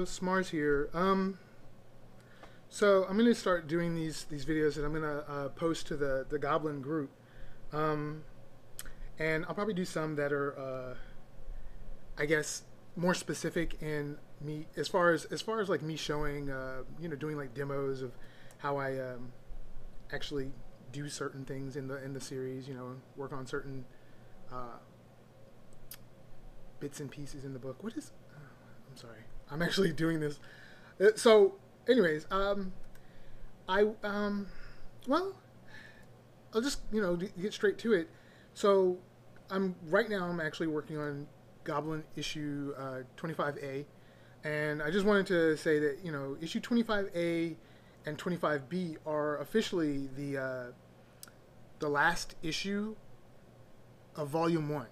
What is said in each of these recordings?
Hello, Smars here. So I'm gonna start doing these videos, and I'm gonna post to the Goblin group, and I'll probably do some that are, I guess, more specific in me as far as like me showing, doing like demos of how I actually do certain things in the series. Work on certain bits and pieces in the book. What is? I'm sorry. I'm actually doing this. So, anyways, well, I'll just get straight to it. So, right now I'm actually working on Goblin issue 25A, and I just wanted to say that issue 25A and 25B are officially the last issue of Volume One,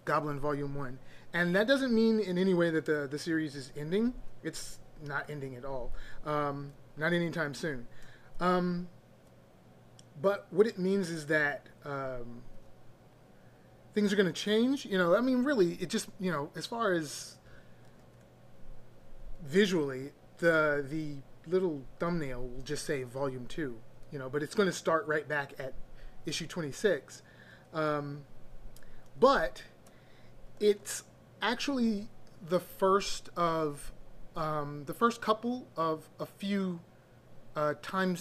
Goblin Volume One. And that doesn't mean in any way that the series is ending. It's not ending at all. Not anytime soon. But what it means is that things are going to change. I mean, really, it just, as far as visually, the little thumbnail will just say Volume 2, but it's going to start right back at issue 26. But it's actually the first of the first couple of a few time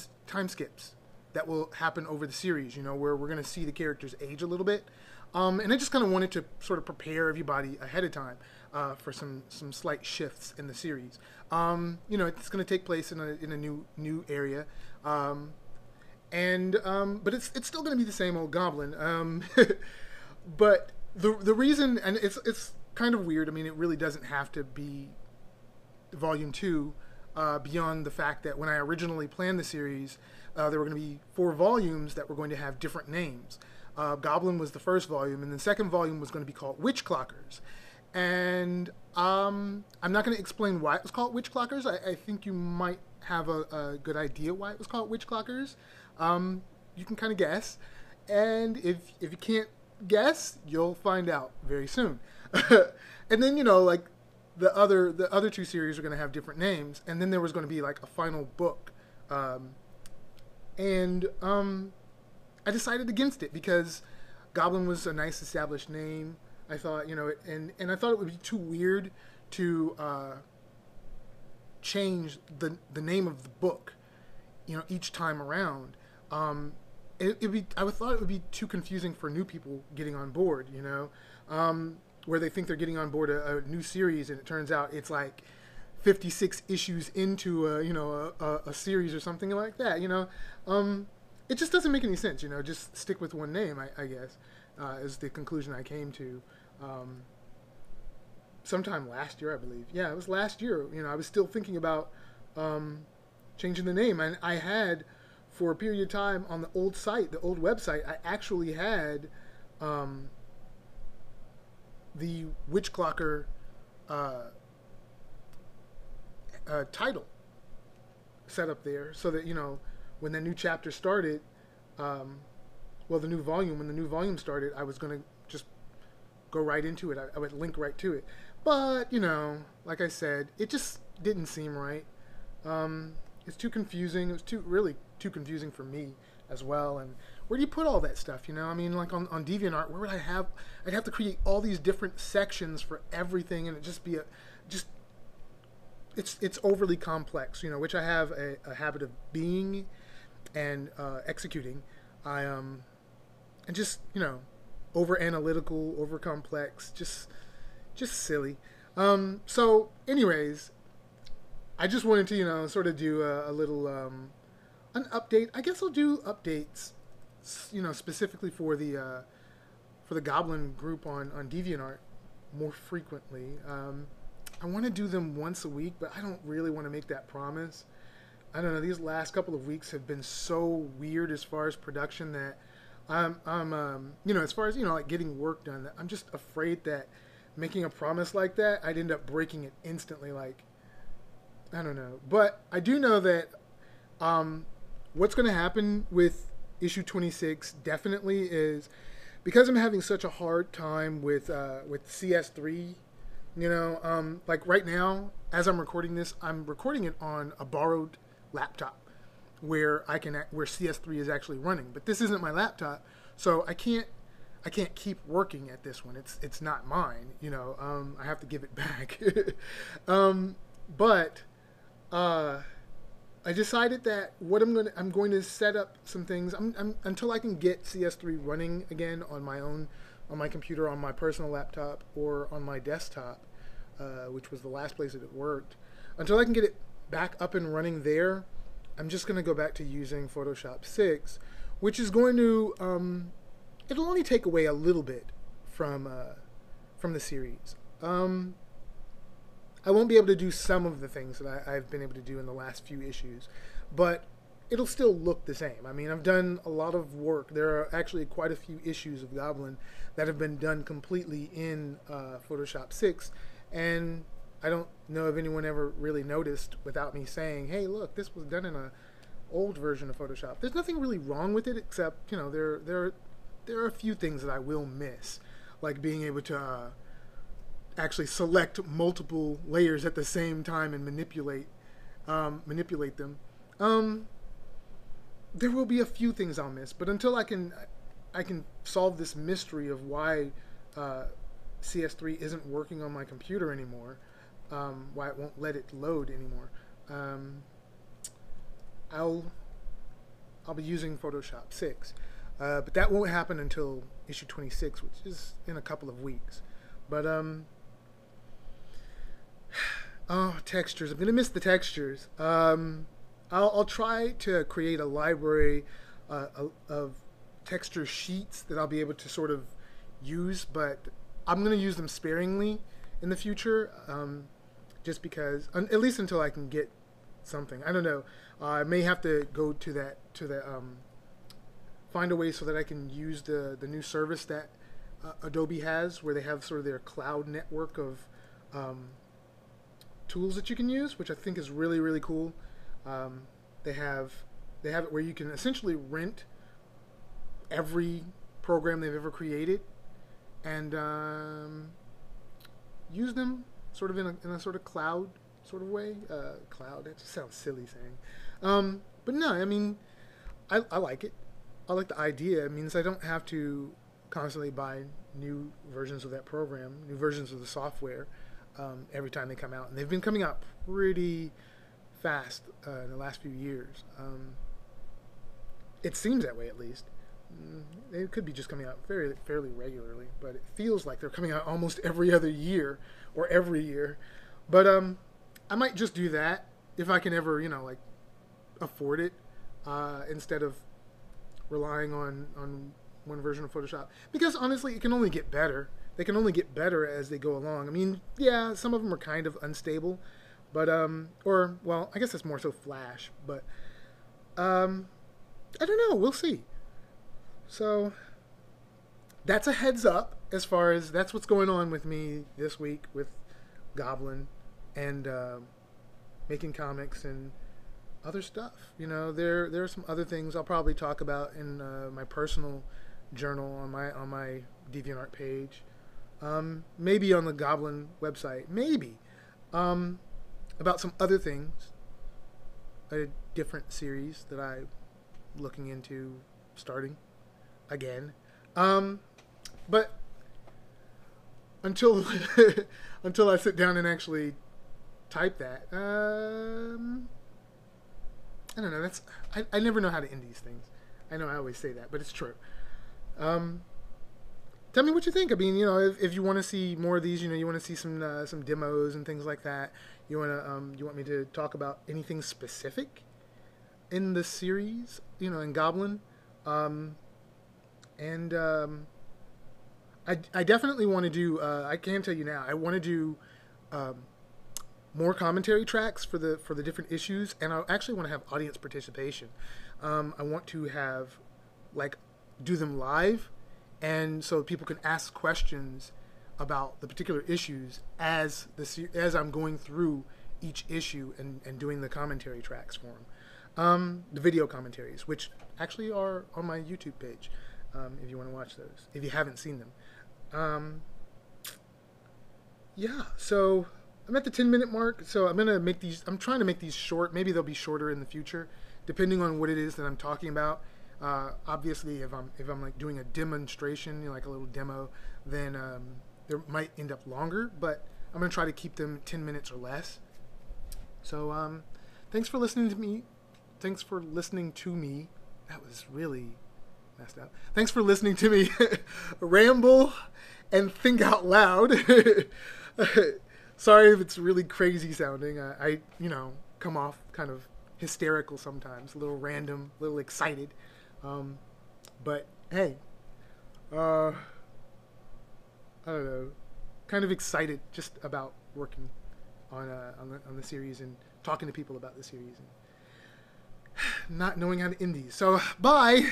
skips that will happen over the series, where we're going to see the characters age a little bit. And I just kind of wanted to sort of prepare everybody ahead of time for some slight shifts in the series. It's going to take place in a new area, but it's still going to be the same old Goblin. But the reason, and it's kind of weird. I mean, it really doesn't have to be Volume 2, beyond the fact that when I originally planned the series, there were going to be 4 volumes that were going to have different names. Goblin was the first volume, and the second volume was going to be called Witch Clockers. And I'm not going to explain why it was called Witch Clockers. I think you might have a good idea why it was called Witch Clockers. You can kind of guess, and if you can't guess, you'll find out very soon. And then like the other 2 series are going to have different names, and then there was going to be like a final book, and I decided against it because Goblin was a nice established name. I thought and I thought it would be too weird to change the name of the book each time around. I thought it would be too confusing for new people getting on board, where they think they're getting on board a new series, and it turns out it's like 56 issues into a series or something like that. It just doesn't make any sense. Just stick with one name, I guess, is the conclusion I came to. Sometime last year, I believe. Yeah, it was last year. I was still thinking about changing the name, and I had, for a period of time on the old site, the old website, I actually had the Witch Clocker title set up there, so that when the new chapter started, when the new volume started, I was going to just go right into it. I would link right to it. But like I said, it just didn't seem right. It's too confusing. It was really too confusing for me as well. And where do you put all that stuff? I mean, like on DeviantArt, where would I'd have to create all these different sections for everything, and it just be it's overly complex, which I have a habit of being and executing. And just over analytical, over complex, just silly. So anyways, I just wanted to sort of do a little an update. I guess I'll do updates specifically for the Goblin group on DeviantArt more frequently. I want to do them once a week, but I don't really want to make that promise. I don't know, these last couple of weeks have been so weird as far as production that I'm as far as like getting work done, I'm just afraid that making a promise like that, I'd end up breaking it instantly. Like, I don't know, but I do know that what's going to happen with issue 26 definitely is, because I'm having such a hard time with CS3 You know, like right now, as I'm recording this, I'm recording it on a borrowed laptop where where CS3 is actually running. But this isn't my laptop, so I can't keep working at this one. It's not mine. You know, I have to give it back. But I decided that I'm going to set up some things. Until I can get CS3 running again on my computer, on my personal laptop, or on my desktop, which was the last place that it worked. Until I can get it back up and running there, I'm just going to go back to using Photoshop 6, which is going to it'll only take away a little bit from the series. I won't be able to do some of the things that I've been able to do in the last few issues, but it'll still look the same. I mean, I've done a lot of work. There are actually quite a few issues of Goblin that have been done completely in Photoshop 6, and I don't know if anyone ever really noticed without me saying, hey, look, this was done in a old version of Photoshop. There's nothing really wrong with it, except, you know, there are a few things that I will miss, like being able to actually select multiple layers at the same time and manipulate them. There will be a few things I'll miss, but until I can solve this mystery of why CS3 isn't working on my computer anymore, why it won't let it load anymore, I'll be using Photoshop 6. But that won't happen until issue 26, which is in a couple of weeks. But oh, textures! I'm gonna miss the textures. I'll try to create a library of texture sheets that I'll be able to sort of use, but I'm gonna use them sparingly in the future, just because, at least until I can get something. I don't know. I may have to go to that find a way so that I can use the new service that Adobe has, where they have sort of their cloud network of tools that you can use, which I think is really, really cool. They have it where you can essentially rent every program they've ever created and use them sort of in a sort of cloud sort of way. Cloud, that just sounds silly saying. But no, I mean, I like it. I like the idea. It means I don't have to constantly buy new versions of that program, new versions of the software every time they come out. And they've been coming out pretty fast in the last few years. It seems that way, at least. They could be just coming out fairly regularly, but it feels like they're coming out almost every other year or every year. But I might just do that if I can ever, like, afford it, instead of relying on one version of Photoshop, because honestly it can only get better. They can only get better as they go along. I mean, yeah, some of them are kind of unstable, but or, well, I guess it's more so Flash, but I don't know, we'll see. So that's a heads up as far as that's what's going on with me this week with Goblin and making comics and other stuff. There are some other things I'll probably talk about in my personal journal on my DeviantArt page, maybe on the Goblin website, maybe about some other things, a different series that I'm looking into starting again. But until until I sit down and actually type that, I don't know. I never know how to end these things. I know I always say that, but it's true. Tell me what you think. I mean, if you want to see more of these, you want to see some demos and things like that. You want me to talk about anything specific in the series, in Goblin, and I definitely want to do. I can tell you now. I want to do more commentary tracks for the different issues, and I actually want to have audience participation. I want to have, do them live, and so people can ask questions about the particular issues as I'm going through each issue and doing the commentary tracks for them. The video commentaries, which actually are on my YouTube page, if you want to watch those, if you haven't seen them. yeah, so I'm at the 10-minute mark. So I'm gonna make these. I'm trying to make these short. Maybe they'll be shorter in the future, depending on what it is that I'm talking about. Obviously, if I'm like doing a demonstration, you know, like a little demo, then there might end up longer. But I'm gonna try to keep them 10 minutes or less. So thanks for listening to me. Thanks for listening to me. That was really messed up. Thanks for listening to me ramble and think out loud. Sorry if it's really crazy sounding. I come off kind of hysterical sometimes, a little random, a little excited. But hey, I don't know, kind of excited just about working on the series and talking to people about the series and not knowing how to end these. So bye.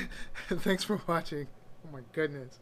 Thanks for watching. Oh my goodness.